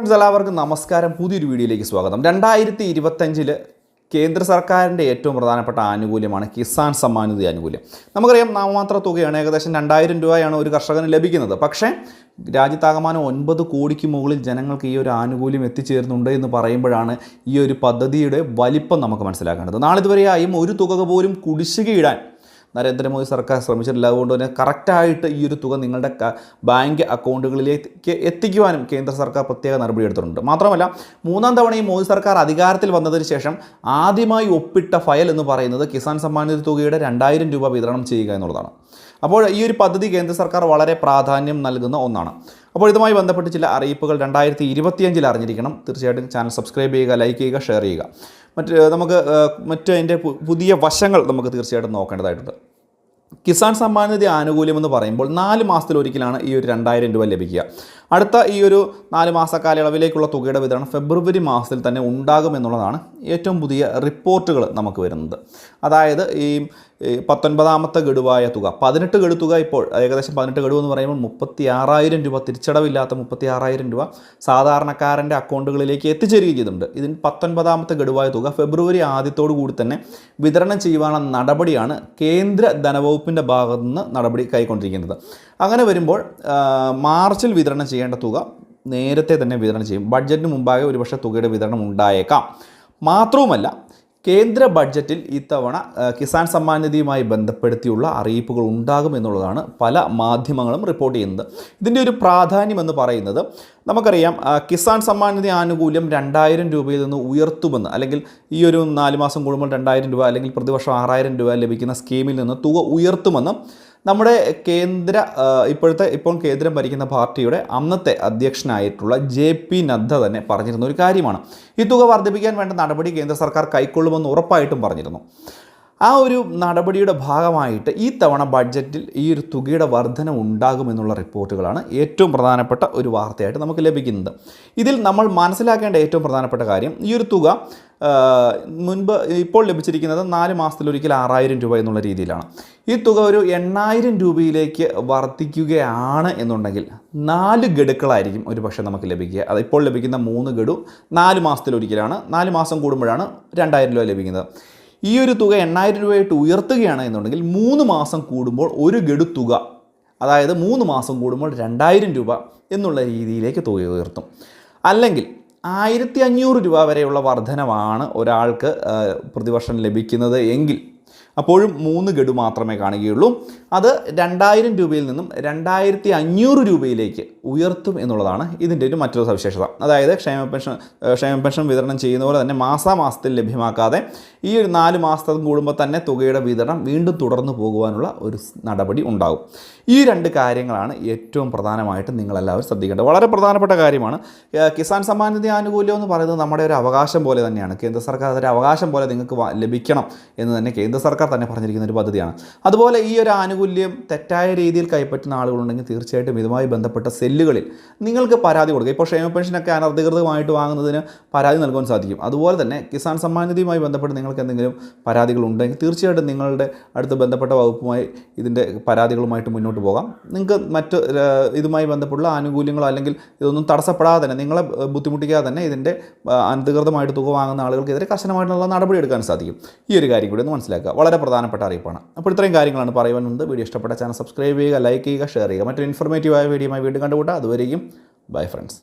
എല്ലാവർക്കും നമസ്കാരം. പുതിയൊരു വീഡിയോയിലേക്ക് സ്വാഗതം. 2025 കേന്ദ്ര സർക്കാരിൻ്റെ ഏറ്റവും പ്രധാനപ്പെട്ട ആനുകൂല്യമാണ് കിസാൻ സമ്മാൻ നിധി ആനുകൂല്യം. നമുക്കറിയാം നാമമാത്ര തുകയാണ്, ഏകദേശം 2000 രൂപയാണ് ഒരു കർഷകന് ലഭിക്കുന്നത്. പക്ഷേ രാജ്യത്താകമാനം 9 കോടിക്ക് മുകളിൽ ജനങ്ങൾക്ക് ഈ ഒരു ആനുകൂല്യം എത്തിച്ചേരുന്നുണ്ട് എന്ന് പറയുമ്പോഴാണ് ഈ ഒരു പദ്ധതിയുടെ വലിപ്പം നമുക്ക് മനസ്സിലാക്കേണ്ടത്. നാളിതുവരെയായും ഒരു തുക പോലും കുടിശ്ശികയിടാൻ നരേന്ദ്രമോദി സർക്കാർ ശ്രമിച്ചിട്ടില്ല. അതുകൊണ്ട് തന്നെ കറക്റ്റായിട്ട് ഈ ഒരു തുക നിങ്ങളുടെ ബാങ്ക് അക്കൗണ്ടുകളിലേക്ക് എത്തിക്കുവാനും കേന്ദ്ര സർക്കാർ പ്രത്യേക നടപടിയെടുത്തിട്ടുണ്ട്. മാത്രമല്ല, മൂന്നാം തവണയും മോദി സർക്കാർ അധികാരത്തിൽ വന്നതിന് ശേഷം ആദ്യമായി ഒപ്പിട്ട ഫയൽ എന്ന് പറയുന്നത് കിസാൻ സമ്മാൻ നിധി തുകയുടെ 2000 രൂപ വിതരണം ചെയ്യുക എന്നുള്ളതാണ്. അപ്പോൾ ഈ ഒരു പദ്ധതി കേന്ദ്ര സർക്കാർ വളരെ പ്രാധാന്യം നൽകുന്ന ഒന്നാണ്. അപ്പോൾ ഇതുമായി ബന്ധപ്പെട്ട് ചില അറിയിപ്പുകൾ 2025 അറിഞ്ഞിരിക്കണം. തീർച്ചയായിട്ടും ചാനൽ സബ്സ്ക്രൈബ് ചെയ്യുക, ലൈക്ക് ചെയ്യുക, ഷെയർ ചെയ്യുക. മറ്റ് അതിൻ്റെ പുതിയ വശങ്ങൾ നമുക്ക് തീർച്ചയായിട്ടും നോക്കേണ്ടതായിട്ടുണ്ട്. കിസാൻ സമ്മാൻ നിധി ആനുകൂല്യം എന്ന് പറയുമ്പോൾ 4 മാസത്തിലൊരിക്കലാണ് ഈ ഒരു 2000 രൂപ ലഭിക്കുക. അടുത്ത ഈ ഒരു 4 മാസ കാലയളവിലേക്കുള്ള തുകയുടെ വിതരണം ഫെബ്രുവരി മാസത്തിൽ തന്നെ ഉണ്ടാകുമെന്നുള്ളതാണ് ഏറ്റവും പുതിയ റിപ്പോർട്ടുകൾ നമുക്ക് വരുന്നത്. അതായത് ഈ 19ാമത്തെ ഗഡുവായ തുക, 18 ഗഡു തുക ഇപ്പോൾ ഏകദേശം 18 ഗഡു എന്ന് പറയുമ്പോൾ 36,000 രൂപ, തിരിച്ചടവില്ലാത്ത 36,000 രൂപ സാധാരണക്കാരൻ്റെ അക്കൗണ്ടുകളിലേക്ക് എത്തിച്ചേരുകയും ചെയ്തിട്ടുണ്ട്. ഇതിന് 19ാമത്തെ ഗഡുവായ തുക ഫെബ്രുവരി ആദ്യത്തോടു കൂടി തന്നെ വിതരണം ചെയ്യുവാനുള്ള നടപടിയാണ് കേന്ദ്ര ധനവകുപ്പിൻ്റെ ഭാഗത്തു നിന്ന് നടപടി കൈക്കൊണ്ടിരിക്കുന്നത്. അങ്ങനെ വരുമ്പോൾ മാർച്ചിൽ വിതരണം ചെയ്യേണ്ട തുക നേരത്തെ തന്നെ വിതരണം ചെയ്യും. ബഡ്ജറ്റിന് മുമ്പാകെ ഒരുപക്ഷെ തുകയുടെ വിതരണം ഉണ്ടായേക്കാം. മാത്രവുമല്ല, കേന്ദ്ര ബഡ്ജറ്റിൽ ഇത്തവണ കിസാൻ സമ്മാൻ നിധിയുമായി ബന്ധപ്പെടുത്തിയുള്ള അറിയിപ്പുകൾ ഉണ്ടാകുമെന്നുള്ളതാണ് പല മാധ്യമങ്ങളും റിപ്പോർട്ട് ചെയ്യുന്നത്. ഇതിൻ്റെ ഒരു പ്രാധാന്യം എന്ന് പറയുന്നത്, നമുക്കറിയാം കിസാൻ സമ്മാൻ നിധി ആനുകൂല്യം 2000 രൂപയിൽ നിന്ന് ഉയർത്തുമെന്ന്, അല്ലെങ്കിൽ ഈ ഒരു 4 മാസം കൂടുമ്പോൾ 2000 രൂപ അല്ലെങ്കിൽ പ്രതിവർഷം 6000 രൂപ ലഭിക്കുന്ന സ്കീമിൽ നിന്ന് തുക ഉയർത്തുമെന്ന് നമ്മുടെ ഇപ്പോൾ കേന്ദ്രം ഭരിക്കുന്ന പാർട്ടിയുടെ അന്നത്തെ അധ്യക്ഷനായിട്ടുള്ള JP നദ്ദ തന്നെ പറഞ്ഞിരുന്ന ഒരു കാര്യമാണ്. ഈ തുക വർദ്ധിപ്പിക്കാൻ വേണ്ട നടപടി കേന്ദ്ര സർക്കാർ കൈക്കൊള്ളുമെന്ന് ഉറപ്പായിട്ടും പറഞ്ഞിരുന്നു. ആ ഒരു നടപടിയുടെ ഭാഗമായിട്ട് ഈ തവണ ബഡ്ജറ്റിൽ ഈ ഒരു തുകയുടെ വർധന ഉണ്ടാകുമെന്നുള്ള റിപ്പോർട്ടുകളാണ് ഏറ്റവും പ്രധാനപ്പെട്ട ഒരു വാർത്തയായിട്ട് നമുക്ക് ലഭിക്കുന്നത്. ഇതിൽ നമ്മൾ മനസ്സിലാക്കേണ്ട ഏറ്റവും പ്രധാനപ്പെട്ട കാര്യം, ഈ ഒരു തുക ഇപ്പോൾ ലഭിച്ചിരിക്കുന്നത് 4 മാസത്തിലൊരിക്കൽ 6000 രൂപ എന്നുള്ള രീതിയിലാണ്. ഈ തുക ഒരു 8000 രൂപയിലേക്ക് വർദ്ധിക്കുകയാണ് എന്നുണ്ടെങ്കിൽ 4 ഗഡുക്കളായിരിക്കും ഒരു പക്ഷേ നമുക്ക് ലഭിക്കുക. അത് ഇപ്പോൾ ലഭിക്കുന്ന 3 ഗഡു 4 മാസത്തിലൊരിക്കലാണ്. 4 മാസം കൂടുമ്പോഴാണ് 2000 രൂപ ലഭിക്കുന്നത്. ഈ ഒരു തുക 8000 രൂപയായിട്ട് ഉയർത്തുകയാണ് എന്നുണ്ടെങ്കിൽ 3 മാസം കൂടുമ്പോൾ ഒരു ഗഡു തുക, അതായത് 3 മാസം കൂടുമ്പോൾ 2000 രൂപ എന്നുള്ള രീതിയിലേക്ക് തുക ഉയർത്തും. അല്ലെങ്കിൽ 1500 രൂപ വരെയുള്ള വർധനവാണ് ഒരാൾക്ക് പ്രതിവർഷം ലഭിക്കുന്നത് എങ്കിൽ അപ്പോഴും 3 ഗഡു മാത്രമേ കാണുകയുള്ളൂ. അത് 2000 രൂപയിൽ നിന്നും 2500 രൂപയിലേക്ക് ഉയർത്തും എന്നുള്ളതാണ് ഇതിൻ്റെ ഒരു മറ്റൊരു സവിശേഷത. അതായത് ക്ഷേമ പെൻഷൻ വിതരണം ചെയ്യുന്ന പോലെ തന്നെ മാസാമാസത്തിൽ ലഭ്യമാക്കാതെ ഈ ഒരു 4 മാസം കൂടുമ്പോൾ തന്നെ തുകയുടെ വിതരണം വീണ്ടും തുടർന്നു പോകുവാനുള്ള ഒരു നടപടി ഉണ്ടാകും. ഈ 2 കാര്യങ്ങളാണ് ഏറ്റവും പ്രധാനമായിട്ട് നിങ്ങളെല്ലാവരും ശ്രദ്ധിക്കേണ്ടത്. വളരെ പ്രധാനപ്പെട്ട കാര്യമാണ്. കിസാൻ സമ്മാൻ നിധി ആനുകൂല്യം എന്ന് പറയുന്നത് നമ്മുടെ ഒരു അവകാശം പോലെ തന്നെയാണ്. കേന്ദ്ര സർക്കാർ അതൊരു അവകാശം പോലെ നിങ്ങൾക്ക് ലഭിക്കണം എന്ന് തന്നെ കേന്ദ്ര സർക്കാർ തന്നെ പറഞ്ഞിരിക്കുന്ന ഒരു പദ്ധതിയാണ്. അതുപോലെ ഈ ഒരു ആനുകൂല്യം തെറ്റായ രീതിയിൽ കൈപ്പറ്റുന്ന ആളുകളുണ്ടെങ്കിൽ തീർച്ചയായിട്ടും ഇതുമായി ബന്ധപ്പെട്ട സെല്ലുകളിൽ നിങ്ങൾക്ക് പരാതി കൊടുക്കുക. ഇപ്പോൾ ക്ഷേമ പെൻഷനൊക്കെ അനധികൃതമായിട്ട് വാങ്ങുന്നതിന് പരാതി നൽകാൻ സാധിക്കും. അതുപോലെ തന്നെ കിസാൻ സമ്മാൻ നിധിയുമായി ബന്ധപ്പെട്ട് നിങ്ങൾക്ക് എന്തെങ്കിലും പരാതികളുണ്ടെങ്കിൽ തീർച്ചയായിട്ടും നിങ്ങളുടെ അടുത്ത് ബന്ധപ്പെട്ട വകുപ്പുമായി ഇതിൻ്റെ പരാതികളുമായിട്ട് മുന്നോട്ട് പോകാം. നിങ്ങൾക്ക് ഇതുമായി ബന്ധപ്പെട്ടുള്ള ആനുകൂല്യങ്ങളോ അല്ലെങ്കിൽ ഇതൊന്നും തടസ്സപ്പെടാതെ തന്നെ, നിങ്ങളെ ബുദ്ധിമുട്ടിക്കാതെ തന്നെ ഇതിൻ്റെ അനധികൃതമായിട്ട് തുക വാങ്ങുന്ന ആളുകൾക്കെതിരെ കർശനമായിട്ടുള്ള നടപടി എടുക്കാൻ സാധിക്കും. ഈ ഒരു കാര്യം കൂടി ഒന്ന് മനസ്സിലാക്കുക. വളരെ പ്രധാനപ്പെട്ട അറിയിപ്പാണ്. അപ്പോൾ ഇത്രയും കാര്യങ്ങളാണ് പറയുവാനുണ്ട്. വീഡിയോ ഇഷ്ടപ്പെട്ട ചാനൽ സബ്സ്ക്രൈബ് ചെയ്യുക, ലൈക്ക് ചെയ്യുക, ഷെയർ ചെയ്യുക. മറ്റൊരു ഇൻഫോർമേറ്റീവായ വീഡിയോയുമായി വീണ്ടും കണ്ടുകൂട്ടാം. അതുവരെയും ബൈ ഫ്രണ്ട്സ്.